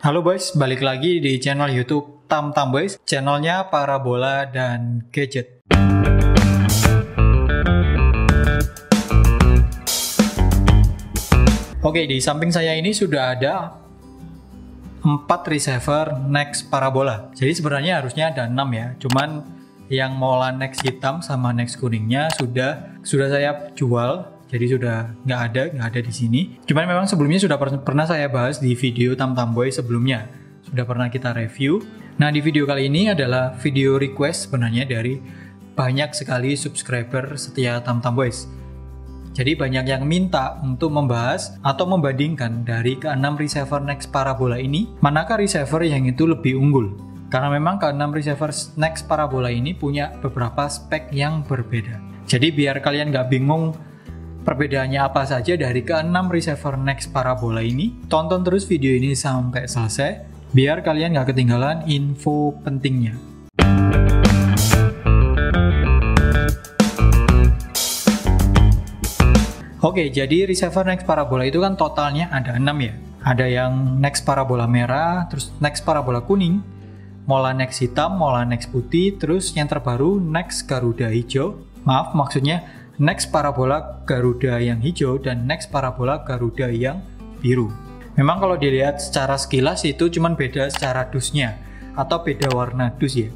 Halo boys, balik lagi di channel YouTube Tam Boys, channelnya parabola dan gadget. Oke, di samping saya ini sudah ada 4 receiver Nex parabola. Jadi sebenarnya harusnya ada 6 ya, cuman yang Mola Nex hitam sama Nex kuningnya sudah saya jual. Jadi sudah nggak ada di sini. Cuman memang sebelumnya sudah pernah saya bahas di video Tam Boy sebelumnya. Sudah pernah kita review. Nah, di video kali ini adalah video request sebenarnya dari banyak sekali subscriber setia Tam Boys. Jadi banyak yang minta untuk membahas atau membandingkan dari ke-6 receiver Nex parabola ini, manakah receiver yang itu lebih unggul. Karena memang ke-6 receiver Nex parabola ini punya beberapa spek yang berbeda. Jadi biar kalian nggak bingung perbedaannya apa saja dari ke-6 receiver Nex parabola ini, tonton terus video ini sampai selesai, biar kalian nggak ketinggalan info pentingnya. Oke, jadi receiver Nex parabola itu kan totalnya ada 6 ya. Ada yang Nex parabola merah, terus Nex parabola kuning, Mola Nex hitam, Mola Nex putih, terus yang terbaru Nex Garuda hijau. Maksudnya Nex parabola Garuda yang hijau dan Nex parabola Garuda yang biru. Memang kalau dilihat secara sekilas itu cuma beda secara dusnya atau beda warna dus ya.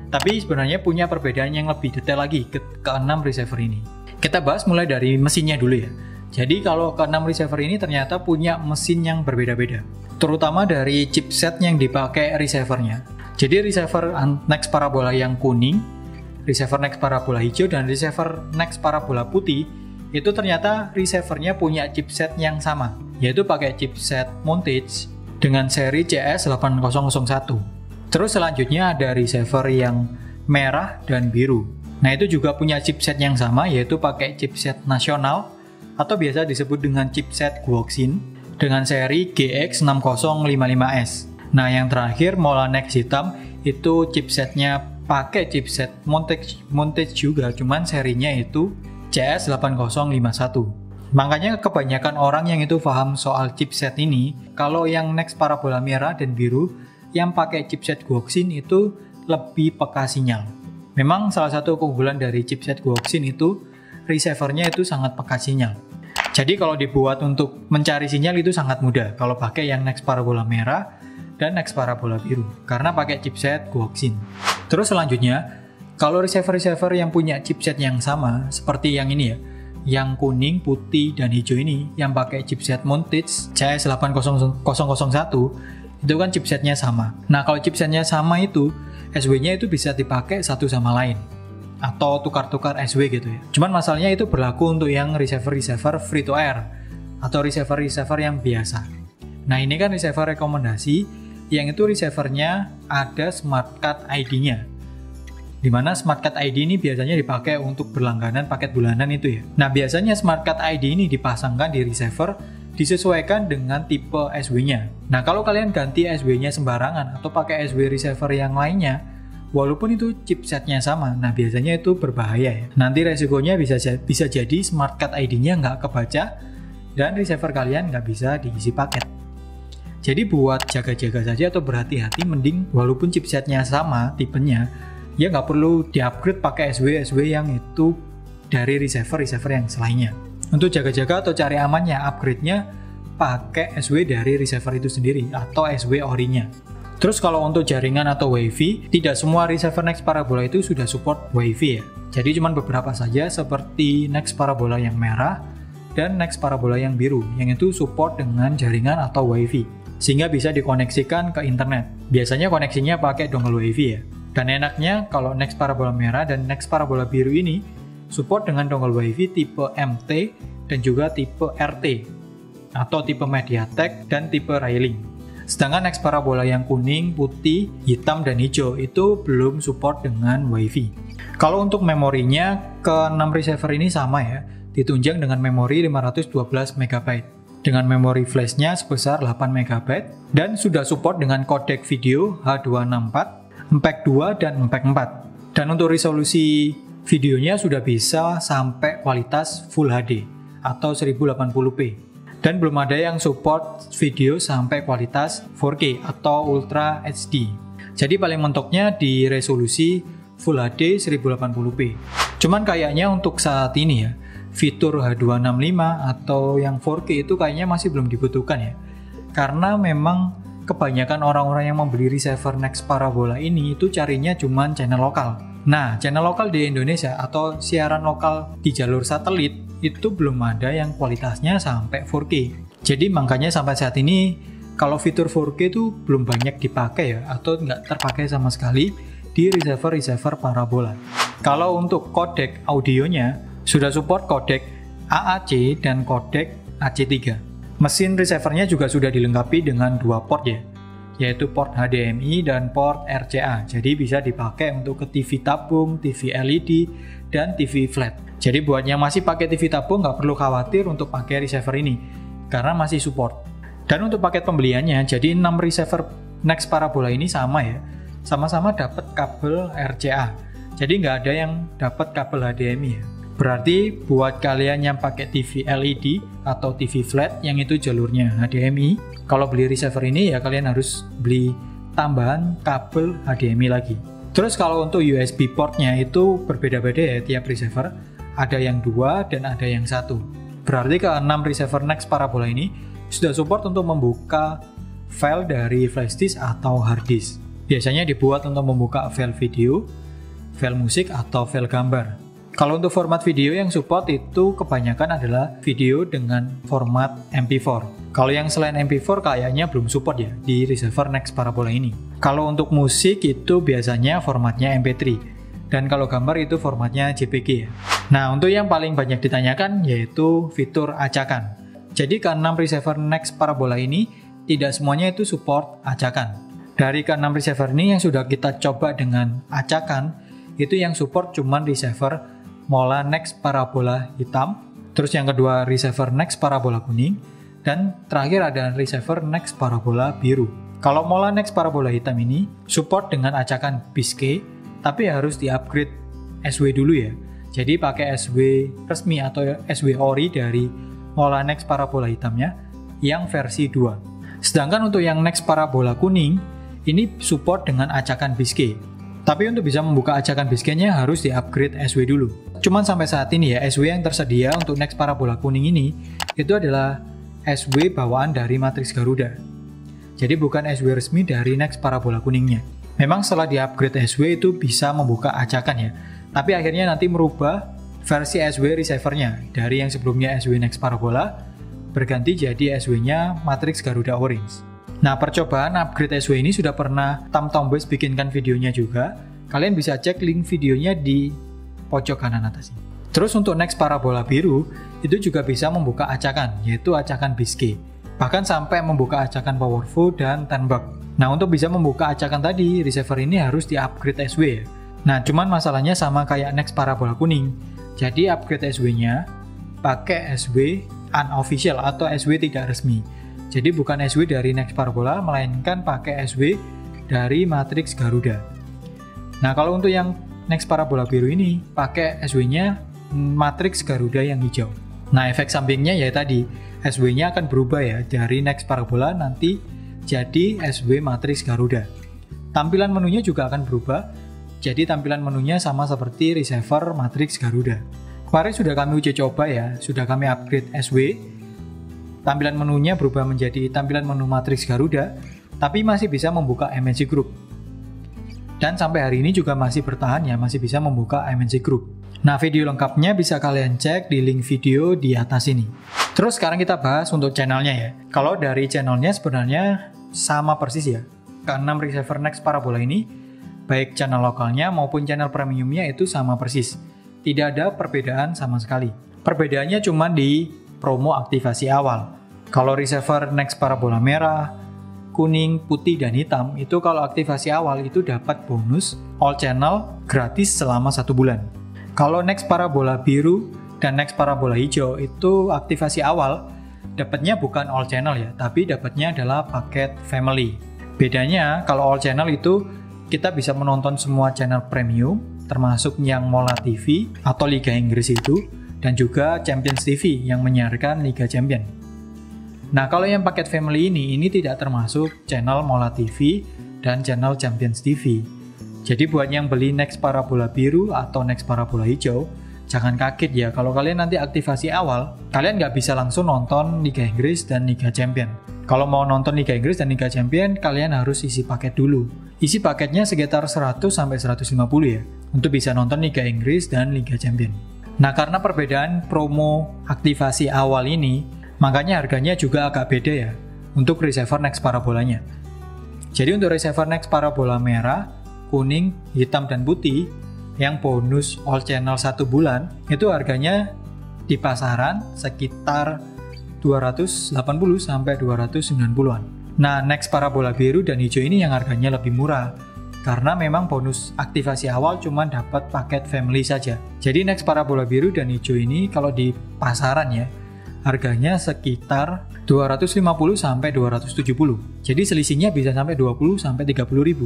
Tapi sebenarnya punya perbedaan yang lebih detail lagi ke-6 receiver ini. Kita bahas mulai dari mesinnya dulu ya. Jadi kalau ke-6 receiver ini ternyata punya mesin yang berbeda-beda. Terutama dari chipset yang dipakai receivernya. Jadi receiver Nex parabola yang kuning, receiver Nex parabola hijau, dan receiver Nex parabola putih itu ternyata receivernya punya chipset yang sama, yaitu pakai chipset Montage dengan seri CS8001. Terus selanjutnya ada receiver yang merah dan biru. Nah, itu juga punya chipset yang sama, yaitu pakai chipset nasional atau biasa disebut dengan chipset Guoxin dengan seri GX6055S. Nah, yang terakhir Mola Nex hitam itu chipsetnya pakai chipset Montage juga, cuman serinya itu CS8051. Makanya kebanyakan orang yang itu paham soal chipset ini, kalau yang Nex parabola merah dan biru yang pakai chipset Guoxin itu lebih peka sinyal. Memang salah satu keunggulan dari chipset Guoxin itu receivernya itu sangat peka sinyal. Jadi kalau dibuat untuk mencari sinyal itu sangat mudah kalau pakai yang Nex parabola merah dan Nex parabola biru karena pakai chipset Guoxin. Terus selanjutnya, kalau receiver-receiver yang punya chipset yang sama seperti yang ini ya, yang kuning, putih, dan hijau ini yang pakai chipset Montage CS8001 itu kan chipsetnya sama. Nah, kalau chipsetnya sama itu SW-nya itu bisa dipakai satu sama lain atau tukar-tukar SW gitu ya. Cuman masalahnya itu berlaku untuk yang receiver-receiver free to air atau receiver-receiver yang biasa. Nah, ini kan receiver rekomendasi yang itu receivernya ada Smart Card ID-nya. Dimana Smart Card ID ini biasanya dipakai untuk berlangganan paket bulanan itu ya. Nah, biasanya Smart Card ID ini dipasangkan di receiver disesuaikan dengan tipe SW-nya. Nah, kalau kalian ganti SW-nya sembarangan atau pakai SW receiver yang lainnya, walaupun itu chipsetnya sama, nah biasanya itu berbahaya ya. Nanti resikonya bisa jadi Smart Card ID-nya nggak kebaca dan receiver kalian nggak bisa diisi paket. Jadi buat jaga-jaga saja atau berhati-hati, mending walaupun chipsetnya sama tipenya, ya nggak perlu di-upgrade pakai SW yang itu dari receiver yang selainnya. Untuk jaga-jaga atau cari amannya, upgrade-nya pakai SW dari receiver itu sendiri atau SW orinya. Terus kalau untuk jaringan atau WiFi, tidak semua receiver Nex parabola itu sudah support WiFi ya. Jadi cuma beberapa saja seperti Nex parabola yang merah dan Nex parabola yang biru, yang itu support dengan jaringan atau WiFi. Sehingga bisa dikoneksikan ke internet. Biasanya koneksinya pakai dongle WiFi ya. Dan enaknya kalau Nex parabola merah dan Nex parabola biru ini support dengan dongle WiFi tipe MT dan juga tipe RT atau tipe MediaTek dan tipe Railing. Sedangkan Nex parabola yang kuning, putih, hitam, dan hijau itu belum support dengan WiFi. Kalau untuk memorinya, ke-6 receiver ini sama ya, ditunjang dengan memori 512 MB. Dengan memori flashnya sebesar 8 MB dan sudah support dengan kodek video H264, MPEG 2, dan MPEG 4. Dan untuk resolusi videonya sudah bisa sampai kualitas Full HD atau 1080p. Dan belum ada yang support video sampai kualitas 4K atau Ultra HD. Jadi paling mentoknya di resolusi Full HD 1080p. Cuman kayaknya untuk saat ini ya, fitur H265 atau yang 4K itu kayaknya masih belum dibutuhkan ya. Karena memang kebanyakan orang-orang yang membeli receiver Next Parabola ini itu carinya cuman channel lokal. Nah, channel lokal di Indonesia atau siaran lokal di jalur satelit itu belum ada yang kualitasnya sampai 4K. Jadi makanya sampai saat ini kalau fitur 4K itu belum banyak dipakai ya, atau nggak terpakai sama sekali di receiver parabola. Kalau untuk kodek audionya sudah support kodek AAC dan kodek AC3. Mesin receivernya juga sudah dilengkapi dengan dua port ya, yaitu port HDMI dan port RCA. Jadi bisa dipakai untuk ke TV tabung, TV LED, dan TV flat. Jadi buat yang masih pakai TV tabung nggak perlu khawatir untuk pakai receiver ini, karena masih support. Dan untuk paket pembeliannya, jadi 6 receiver Next Parabola ini sama ya, sama-sama dapat kabel RCA. Jadi nggak ada yang dapat kabel HDMI ya. Berarti buat kalian yang pakai TV LED atau TV flat yang itu jalurnya HDMI, kalau beli receiver ini ya kalian harus beli tambahan kabel HDMI lagi. Terus kalau untuk USB portnya itu berbeda-beda ya tiap receiver, ada yang 2 dan ada yang 1. Berarti ke-6 receiver Next Parabola ini sudah support untuk membuka file dari flash disk atau hard disk. Biasanya dibuat untuk membuka file video, file musik, atau file gambar. Kalau untuk format video yang support itu kebanyakan adalah video dengan format MP4. Kalau yang selain MP4 kayaknya belum support ya di receiver Next Parabola ini. Kalau untuk musik itu biasanya formatnya MP3. Dan kalau gambar itu formatnya JPG ya. Nah, untuk yang paling banyak ditanyakan yaitu fitur acakan. Jadi ke-6 receiver Next Parabola ini tidak semuanya itu support acakan. Dari ke-6 receiver ini yang sudah kita coba dengan acakan, itu yang support cuman receiver Mola Next Parabola hitam, terus yang kedua receiver Next Parabola kuning, dan terakhir ada receiver Next Parabola biru. Kalau Mola Next Parabola hitam ini support dengan acakan Biscay, tapi harus di-upgrade SW dulu ya. Jadi pakai SW resmi atau SW ori dari Mola Next Parabola hitamnya yang versi 2. Sedangkan untuk yang Next Parabola kuning, ini support dengan acakan Biscay. Tapi untuk bisa membuka acakan Biscay-nya harus di-upgrade SW dulu. Cuman sampai saat ini ya, SW yang tersedia untuk Next Parabola kuning ini, itu adalah SW bawaan dari Matrix Garuda. Jadi bukan SW resmi dari Next Parabola kuningnya. Memang setelah di-upgrade SW itu bisa membuka acakan ya. Tapi akhirnya nanti merubah versi SW receiver-nya. Dari yang sebelumnya SW Next Parabola, berganti jadi SW-nya Matrix Garuda Orange. Nah, percobaan upgrade SW ini sudah pernah Tamtombes bikinkan videonya juga. Kalian bisa cek link videonya di pojok kanan atas ini. Terus untuk Next Parabola biru, itu juga bisa membuka acakan, yaitu acakan Biscay. Bahkan sampai membuka acakan Powerful dan 10 buck. Nah, untuk bisa membuka acakan tadi, receiver ini harus di-upgrade SW ya. Nah, cuman masalahnya sama kayak Next Parabola kuning. Jadi upgrade SW-nya pakai SW unofficial atau SW tidak resmi. Jadi bukan SW dari Next Parabola, melainkan pakai SW dari Matrix Garuda. Nah, kalau untuk yang Next Parabola biru ini, pakai SW-nya Matrix Garuda yang hijau. Nah, efek sampingnya ya tadi, SW-nya akan berubah ya, dari Next Parabola nanti jadi SW Matrix Garuda. Tampilan menunya juga akan berubah, jadi tampilan menunya sama seperti receiver Matrix Garuda. Kemarin sudah kami uji coba ya, sudah kami upgrade SW. Tampilan menunya berubah menjadi tampilan menu Matrix Garuda, tapi masih bisa membuka MNC Group. Dan sampai hari ini juga masih bertahan ya, masih bisa membuka MNC Group. Nah, video lengkapnya bisa kalian cek di link video di atas ini. Terus sekarang kita bahas untuk channelnya ya. Kalau dari channelnya sebenarnya sama persis ya. Ke-6 receiver Next Parabola ini, baik channel lokalnya maupun channel premiumnya itu sama persis. Tidak ada perbedaan sama sekali. Perbedaannya cuma di promo aktivasi awal. Kalau receiver Next Parabola merah, kuning, putih, dan hitam, itu kalau aktivasi awal itu dapat bonus all channel gratis selama 1 bulan. Kalau Next Parabola biru dan Next Parabola hijau itu aktivasi awal dapatnya bukan all channel ya, tapi dapatnya adalah paket family. Bedanya kalau all channel itu kita bisa menonton semua channel premium, termasuk yang Mola TV atau Liga Inggris itu, dan juga Champions TV yang menyiarkan Liga Champion. Nah, kalau yang paket family ini tidak termasuk channel Mola TV dan channel Champions TV. Jadi buat yang beli Next Parabola biru atau Next Parabola hijau, jangan kaget ya kalau kalian nanti aktivasi awal, kalian nggak bisa langsung nonton Liga Inggris dan Liga Champion. Kalau mau nonton Liga Inggris dan Liga Champion, kalian harus isi paket dulu. Isi paketnya sekitar 100-150 ya, untuk bisa nonton Liga Inggris dan Liga Champion. Nah, karena perbedaan promo aktivasi awal ini, makanya harganya juga agak beda ya, untuk receiver Next Parabolanya. Jadi untuk receiver Next Parabola merah, kuning, hitam, dan putih, yang bonus all channel 1 bulan, itu harganya di pasaran sekitar 280-290-an. Nah, Next Parabola biru dan hijau ini yang harganya lebih murah, karena memang bonus aktivasi awal cuma dapat paket family saja. Jadi Next Parabola biru dan hijau ini kalau di pasaran ya, harganya sekitar 250-270. Jadi selisihnya bisa sampai 20-30 ribu.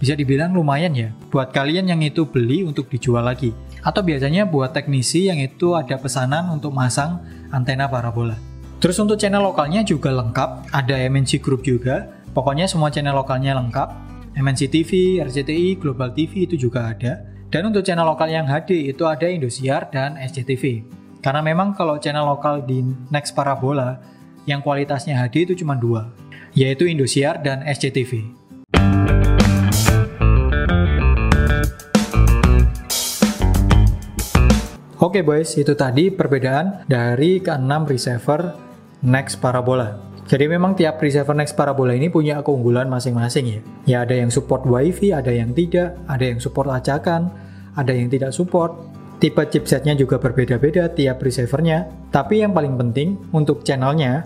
Bisa dibilang lumayan ya, buat kalian yang itu beli untuk dijual lagi. Atau biasanya buat teknisi yang itu ada pesanan untuk masang antena parabola. Terus untuk channel lokalnya juga lengkap, ada MNC Group juga. Pokoknya semua channel lokalnya lengkap. MNC TV, RCTI, Global TV itu juga ada. Dan untuk channel lokal yang HD itu ada Indosiar dan SCTV. Karena memang kalau channel lokal di Next Parabola yang kualitasnya HD itu cuma 2, yaitu Indosiar dan SCTV. Oke boys, itu tadi perbedaan dari ke-6 receiver Next Parabola. Jadi memang tiap receiver Next Parabola ini punya keunggulan masing-masing ya. Ya ada yang support WiFi, ada yang tidak, ada yang support acakan, ada yang tidak support. Tipe chipsetnya juga berbeda-beda tiap receivernya. Tapi yang paling penting untuk channelnya,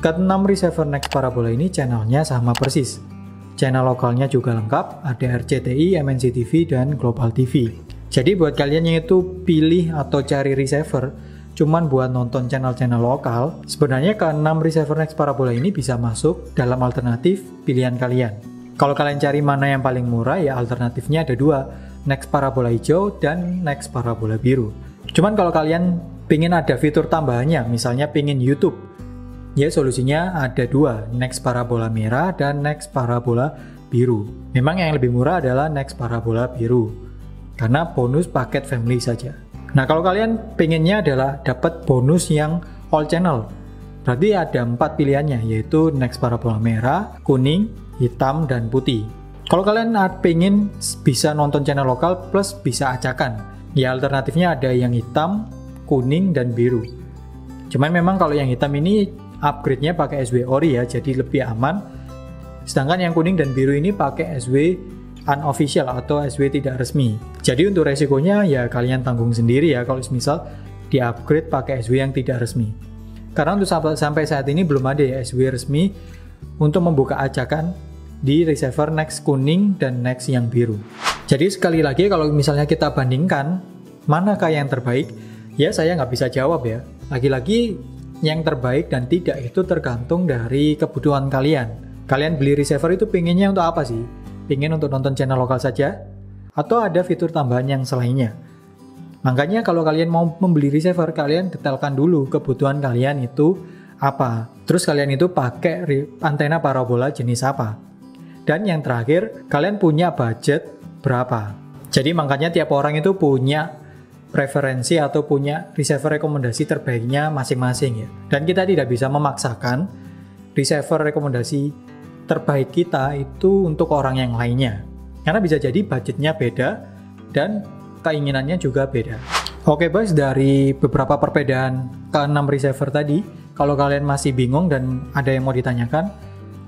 ke-6 receiver Next Parabola ini channelnya sama persis. Channel lokalnya juga lengkap, ada RCTI, MNC TV, dan Global TV. Jadi buat kalian yang itu pilih atau cari receiver cuman buat nonton channel-channel lokal, sebenarnya ke-6 receiver Next Parabola ini bisa masuk dalam alternatif pilihan kalian. Kalau kalian cari mana yang paling murah, ya alternatifnya ada 2, Next Parabola hijau dan Next Parabola biru. Cuman kalau kalian pingin ada fitur tambahannya, misalnya pingin YouTube, ya solusinya ada 2, Next Parabola merah dan Next Parabola biru. Memang yang lebih murah adalah Next Parabola biru, karena bonus paket family saja. Nah, kalau kalian pengennya adalah dapat bonus yang all channel, berarti ada 4 pilihannya, yaitu Next Parabola merah, kuning, hitam, dan putih. Kalau kalian pengen bisa nonton channel lokal plus bisa acakan, ya alternatifnya ada yang hitam, kuning, dan biru. Cuman memang kalau yang hitam ini upgrade-nya pakai SW Ori ya, jadi lebih aman. Sedangkan yang kuning dan biru ini pakai SW unofficial atau SW tidak resmi. Jadi untuk resikonya ya kalian tanggung sendiri ya kalau misal di upgrade pakai SW yang tidak resmi. Karena untuk sampai saat ini belum ada ya SW resmi untuk membuka acakan di receiver Next kuning dan Next yang biru. Jadi sekali lagi kalau misalnya kita bandingkan manakah yang terbaik, ya saya nggak bisa jawab ya. Lagi-lagi yang terbaik dan tidak itu tergantung dari kebutuhan kalian. Kalian beli receiver itu pengennya untuk apa sih? Pengen untuk nonton channel lokal saja? Atau ada fitur tambahan yang selainnya? Makanya kalau kalian mau membeli receiver, kalian detailkan dulu kebutuhan kalian itu apa. Terus kalian itu pakai antena parabola jenis apa. Dan yang terakhir, kalian punya budget berapa. Jadi makanya tiap orang itu punya preferensi atau punya receiver rekomendasi terbaiknya masing-masing ya. Dan kita tidak bisa memaksakan receiver rekomendasi terbaik kita itu untuk orang yang lainnya. Karena bisa jadi budgetnya beda dan keinginannya juga beda. Oke guys, dari beberapa perbedaan ke-6 receiver tadi, kalau kalian masih bingung dan ada yang mau ditanyakan,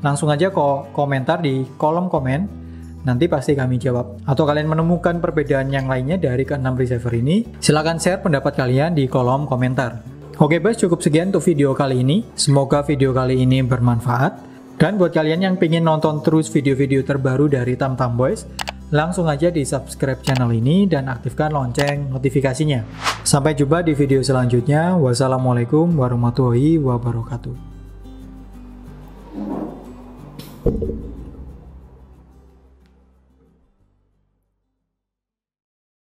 langsung aja komentar di kolom komen, nanti pasti kami jawab. Atau kalian menemukan perbedaan yang lainnya dari ke-6 receiver ini, silahkan share pendapat kalian di kolom komentar. Oke guys, cukup sekian untuk video kali ini. Semoga video kali ini bermanfaat. Dan buat kalian yang pengen nonton terus video-video terbaru dari Tamtam Boys, langsung aja di subscribe channel ini dan aktifkan lonceng notifikasinya. Sampai jumpa di video selanjutnya. Wassalamualaikum warahmatullahi wabarakatuh.